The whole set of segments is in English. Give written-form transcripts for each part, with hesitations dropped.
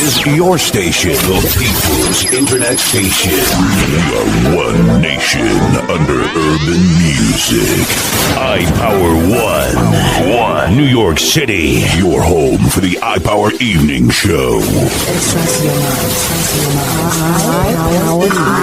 is your station, the people's internet station. We are one nation under urban music. iPower 1, New York City. Your home for the iPower Evening Show. Express your mind.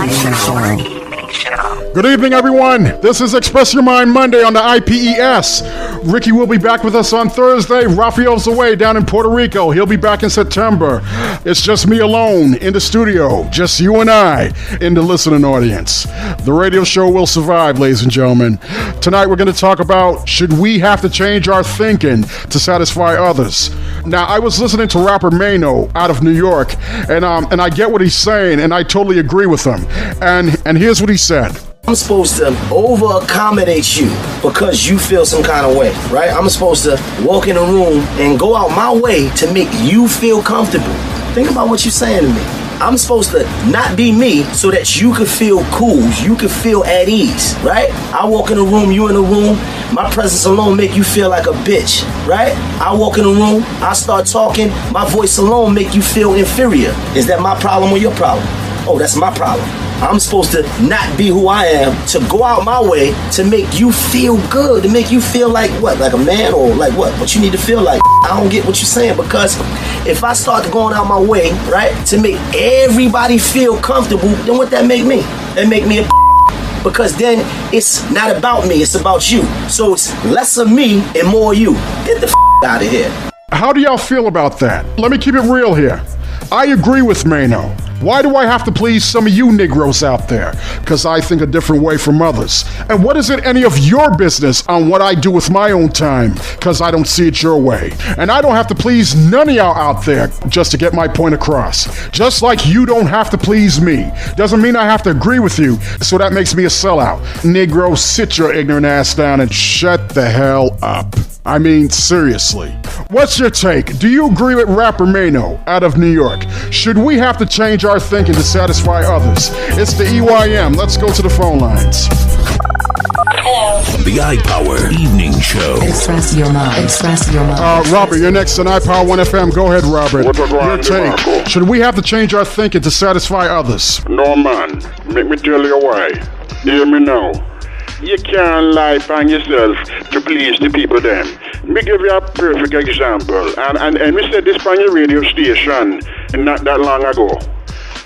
iPower Evening Show. Good evening, everyone. This is Express Your Mind Monday on the IPES. Ricky will be back with us on Thursday. Rafael's away down in Puerto Rico. He'll be back in September. It's just me alone in the studio, just you and I in the listening audience. The radio show will survive, ladies and gentlemen. Tonight we're going to talk about, should we have to change our thinking to satisfy others? Now, I was listening to rapper Maino out of New York, and I get what he's saying, and I totally agree with him. And here's what he said. I'm supposed to over-accommodate you because you feel some kind of way, right? I'm supposed to walk in a room and go out my way to make you feel comfortable. Think about what you're saying to me. I'm supposed to not be me so that you could feel cool, you could feel at ease, right? I walk in a room, you in a room, my presence alone make you feel like a bitch, right? I walk in a room, I start talking, my voice alone make you feel inferior. Is that my problem or your problem? Oh, that's my problem. I'm supposed to not be who I am, to go out my way to make you feel good, to make you feel like what? Like a man, or like what? What you need to feel like? I don't get what you're saying, because if I start going out my way, right, to make everybody feel comfortable, then what that make me? That make me a because then it's not about me, it's about you. So it's less of me and more of you. Get the out of here. How do y'all feel about that? Let me keep it real here. I agree with Maino. Why do I have to please some of you Negroes out there? Because I think a different way from others. And what is it any of your business on what I do with my own time? Because I don't see it your way. And I don't have to please none of y'all out there just to get my point across. Just like you don't have to please me. Doesn't mean I have to agree with you, so that makes me a sellout. Negro, sit your ignorant ass down and shut the hell up. I mean, seriously. What's your take? Do you agree with rapper Maino out of New York? Should we have to change our thinking to satisfy others? It's the EYM. Let's go to the phone lines. The iPower Evening Show. Express your mind. Express your mind. Robert, you're next on iPower 1 FM. Go ahead, Robert. Your take. Marco? Should we have to change our thinking to satisfy others? No, man. Make me tell you why. Hear me now. You can't lie on yourself to please the people then. Me give you a perfect example. And we said this on your radio station not that long ago.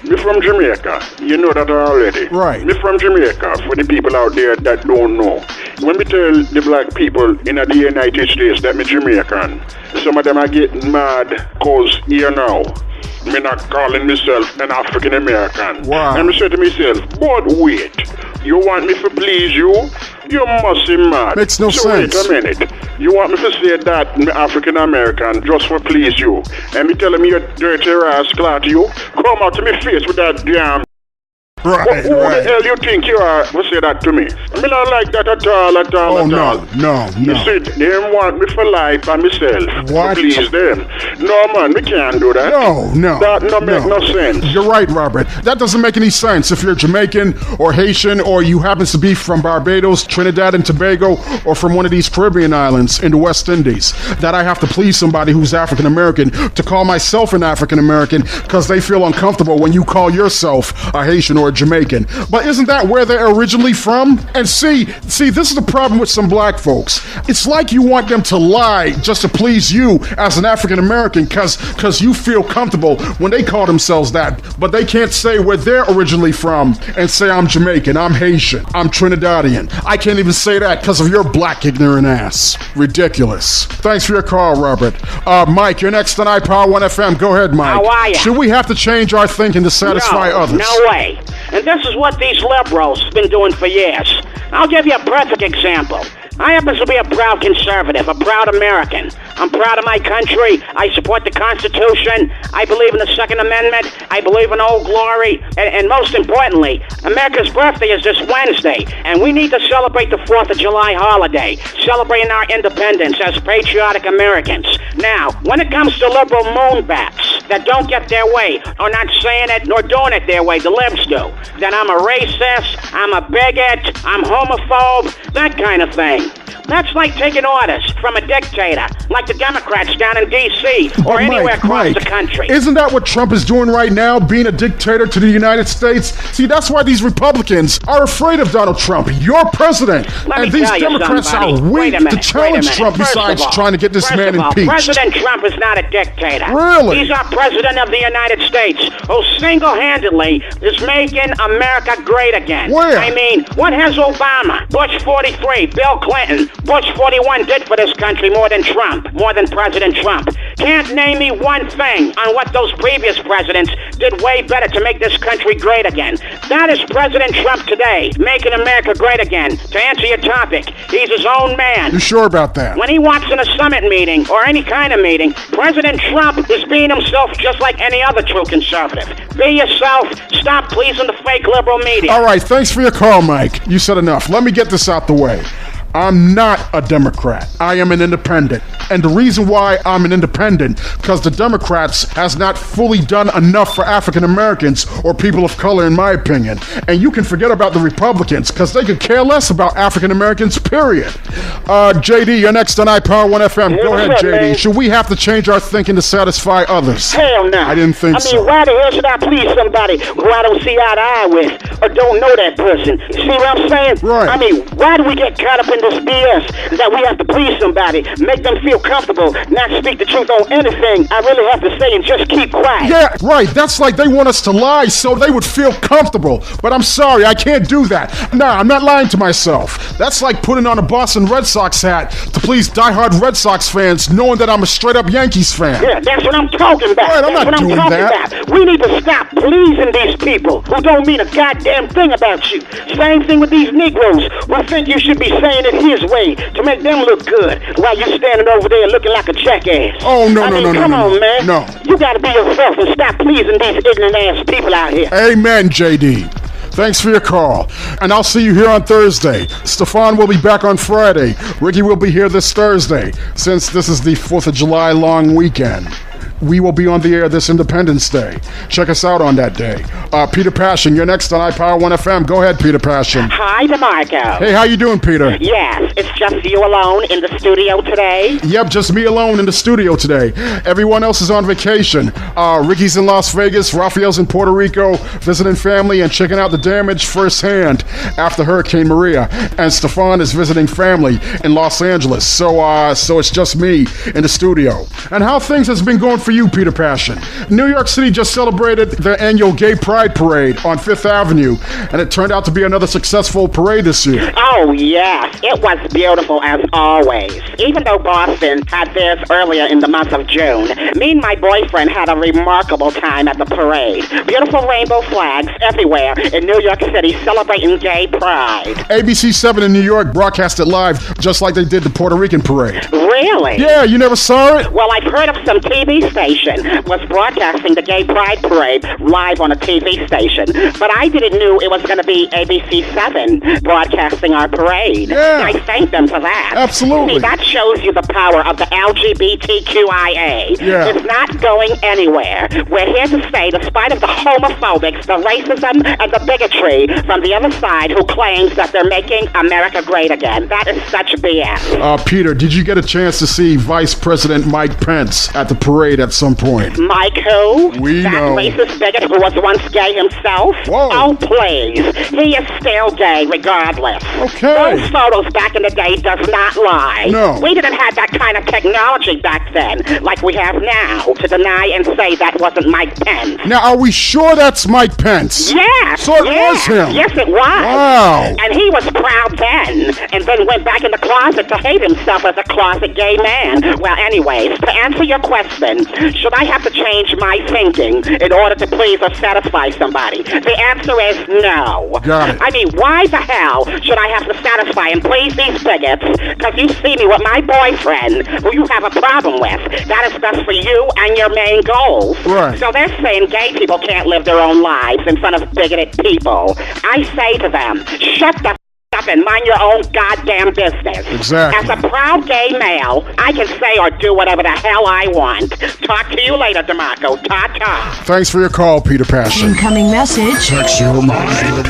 Me from Jamaica. You know that already. Right. Me from Jamaica, for the people out there that don't know. When we tell the black people in the United States that me Jamaican, some of them are getting mad because here now, me not calling myself an African American. Wow. And me say to myself, but wait, you want me to please you? You must be mad. Makes no sense. Wait a minute. You want me to say that me African American just for please you? And me tell me you dirty rascal to you? Come out to me face with that damn. Right, Who the hell you think you are to say that to me? Me not like that at all. Oh, no. You see, they want me for life and myself. What? To please them. No, man, we can't do that. No. That no make no sense. You're right, Robert. That doesn't make any sense if you're Jamaican or Haitian or you happen to be from Barbados, Trinidad and Tobago, or from one of these Caribbean islands in the West Indies, that I have to please somebody who's African American to call myself an African American because they feel uncomfortable when you call yourself a Haitian or a Jamaican. But isn't that where they're originally from? And see, this is the problem with some black folks. It's like you want them to lie just to please you as an African American because you feel comfortable when they call themselves that, but they can't say where they're originally from and say I'm Jamaican, I'm Haitian, I'm Trinidadian. I can't even say that because of your black ignorant ass. Ridiculous. Thanks for your call, Robert. Mike, you're next on iPower 1 FM. Go ahead, Mike. How are ya? Should we have to change our thinking to satisfy others? No way. And this is what these liberals have been doing for years. I'll give you a perfect example. I happen to be a proud conservative, a proud American. I'm proud of my country. I support the Constitution. I believe in the Second Amendment. I believe in Old Glory. And most importantly, America's birthday is this Wednesday. And we need to celebrate the 4th of July holiday, celebrating our independence as patriotic Americans. Now, when it comes to liberal moonbats that don't get their way, or not saying it nor doing it their way, the libs do, then I'm a racist, I'm a bigot, I'm homophobe, that kind of thing. That's like taking orders from a dictator, like the Democrats down in D.C. or anywhere across the country. Isn't that what Trump is doing right now, being a dictator to the United States? See, that's why these Republicans are afraid of Donald Trump. You're president, and these Democrats are weak to challenge Trump besides trying to get this man impeached. President Trump is not a dictator. Really? He's our president of the United States, who single-handedly is making America great again. Where? I mean, what has Obama, Bush 43, Bill Clinton, Bush 41 did for this country more than Trump, more than President Trump? Can't name me one thing on what those previous presidents did way better to make this country great again. That is President Trump today, making America great again. To answer your topic, he's his own man. You sure about that? When he walks in a summit meeting or any kind of meeting, President Trump is being himself just like any other true conservative. Be yourself. Stop pleasing the fake liberal media. All right, thanks for your call, Mike. You said enough. Let me get this out the way. I'm not a Democrat. I am an independent. And the reason why I'm an independent, because the Democrats has not fully done enough for African Americans or people of color, in my opinion. And you can forget about the Republicans, because they could care less about African Americans, period. JD, you're next on iPower 1FM. Go ahead, JD. Man? Should we have to change our thinking to satisfy others? Hell no. I didn't think so. I mean, why the hell should I please somebody who I don't see eye to eye with or don't know that person? See what I'm saying? Right. I mean, why do we get caught up in this BS that we have to please somebody, make them feel comfortable, not speak the truth on anything I really have to say and just keep quiet? Yeah, right. That's like they want us to lie so they would feel comfortable. But I'm sorry, I can't do that. Nah, I'm not lying to myself. That's like putting on a Boston Red Sox hat to please diehard Red Sox fans, knowing that I'm a straight-up Yankees fan. Yeah, that's what I'm talking about. Right, I'm not doing that. We need to stop pleasing these people who don't mean a goddamn thing about you. Same thing with these Negroes who think you should be saying it his way to make them look good while you're standing over there looking like a jackass. Oh, no, come on, man. No. You gotta be yourself and stop pleasing these ignorant-ass people out here. Amen, JD. Thanks for your call. And I'll see you here on Thursday. Stefan will be back on Friday. Ricky will be here this Thursday, since this is the 4th of July long weekend. We will be on the air this Independence Day. Check us out on that day. Peter Passion, you're next on iPower 1FM. Go ahead, Peter Passion. Hi, DeMarco. Hey, how you doing, Peter? Yes, it's just you alone in the studio today? Yep, just me alone in the studio today. Everyone else is on vacation. Ricky's in Las Vegas, Rafael's in Puerto Rico, visiting family and checking out the damage firsthand after Hurricane Maria. And Stefan is visiting family in Los Angeles. So it's just me in the studio. And how things has been going for you, Peter Passion? New York City just celebrated their annual Gay Pride Parade on 5th Avenue, and it turned out to be another successful parade this year. Oh, yes. It was beautiful as always. Even though Boston had theirs earlier in the month of June, me and my boyfriend had a remarkable time at the parade. Beautiful rainbow flags everywhere in New York City celebrating Gay Pride. ABC 7 in New York broadcast it live, just like they did the Puerto Rican parade. Really? Yeah, you never saw it? Well, I've heard of some TV station was broadcasting the Gay Pride Parade live on a TV station, but I didn't know it was going to be ABC 7 broadcasting our parade. Yeah. I thank them for that. Absolutely. See, that shows you the power of the LGBTQIA. Yeah. It's not going anywhere. We're here to stay despite of the homophobics, the racism, and the bigotry from the other side who claims that they're making America great again. That is such BS. Peter, did you get a chance to see Vice President Mike Pence at the parade at some point? Mike who? We that know. Racist bigot who was once gay himself? Whoa. Oh, please. He is still gay regardless. Okay. Those photos back in the day does not lie. No. We didn't have that kind of technology back then like we have now to deny and say that wasn't Mike Pence. Now, are we sure that's Mike Pence? Yes. So it was him? Yes, it was. Wow. And he was proud then, and then went back in the closet to hate himself as a closet gay man. Well, anyways, to answer your question, should I have to change my thinking in order to please or satisfy somebody? The answer is no. Got it. I mean, why the hell should I have to satisfy and please these bigots? Because you see me with my boyfriend, who you have a problem with. That is best for you and your main goals. Right. So they're saying gay people can't live their own lives in front of bigoted people. I say to them, shut the up and mind your own goddamn business. Exactly. As a proud gay male, I can say or do whatever the hell I want. Talk to you later, DeMarco. Ta-ta. Thanks for your call, Peter Passion. Incoming message. Text your mind.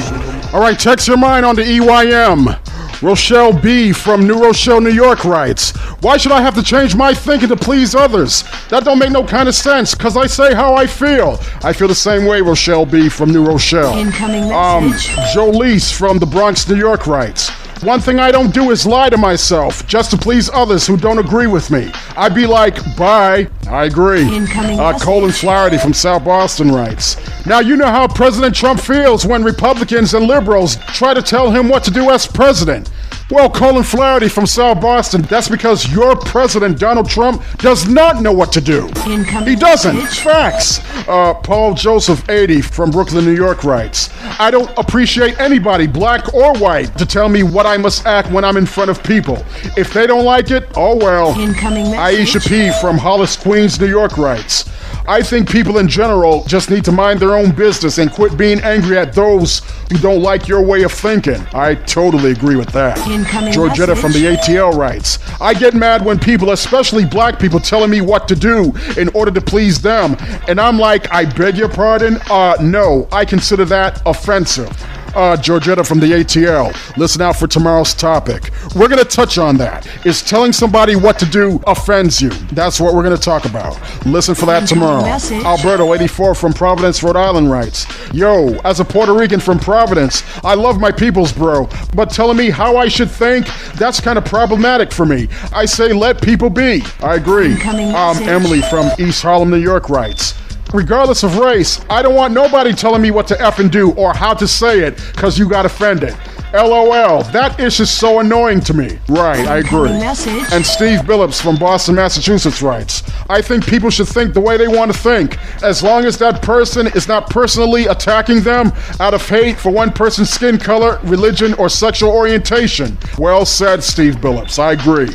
All right, text your mind on the EYM. Rochelle B. from New Rochelle, New York writes, why should I have to change my thinking to please others? That don't make no kind of sense, because I say how I feel. I feel the same way, Rochelle B. from New Rochelle. Incoming message. Jolise from the Bronx, New York writes, one thing I don't do is lie to myself just to please others who don't agree with me. I'd be like, bye. I agree. Incoming Colin Flaherty from South Boston writes, now you know how President Trump feels when Republicans and liberals try to tell him what to do as president. Well, Colin Flaherty from South Boston, that's because your president, Donald Trump, does not know what to do. Incoming He doesn't. message. Facts. Paul Joseph 80 from Brooklyn, New York writes, I don't appreciate anybody, black or white, to tell me what I must act when I'm in front of people. If they don't like it, oh well. Incoming message. Aisha P. from Hollis, Queens, New York writes, I think people in general just need to mind their own business and quit being angry at those who don't like your way of thinking. I totally agree with that. Incoming Georgetta message. from the ATL writes, I get mad when people, especially black people, telling me what to do in order to please them. And I'm like, I beg your pardon? No, I consider that offensive. Georgetta from the ATL, listen out for tomorrow's topic. We're going to touch on that. Is telling somebody what to do offends you? That's what we're going to talk about. Listen for that tomorrow. Message. Alberto, 84 from Providence, Rhode Island writes, yo, as a Puerto Rican from Providence, I love my peoples, bro, but telling me how I should think, that's kind of problematic for me. I say let people be. I agree. Incoming message. Emily from East Harlem, New York writes, regardless of race, I don't want nobody telling me what to F and do or how to say it because you got offended. LOL, that ish is so annoying to me. Right, I agree. Incoming message. And Steve Billups from Boston, Massachusetts writes, I think people should think the way they want to think, as long as that person is not personally attacking them out of hate for one person's skin color, religion, or sexual orientation. Well said, Steve Billups. I agree.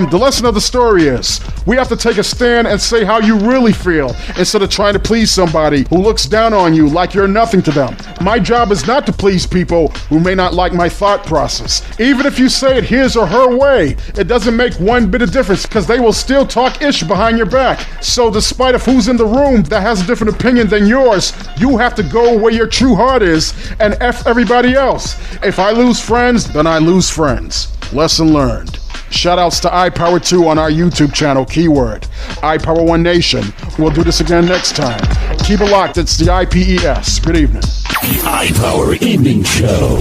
The lesson of the story is, we have to take a stand and say how you really feel instead of trying to please somebody who looks down on you like you're nothing to them. My job is not to please people who may not like my thought process. Even if you say it his or her way, it doesn't make one bit of difference because they will still talk ish behind your back. So despite of who's in the room that has a different opinion than yours, you have to go where your true heart is and F everybody else. If I lose friends, then I lose friends. Lesson learned. Shoutouts to iPower 2 on our YouTube channel, keyword iPower One Nation. We'll do this again next time. Keep it locked, it's the IPES. Good evening. The iPower Evening Show.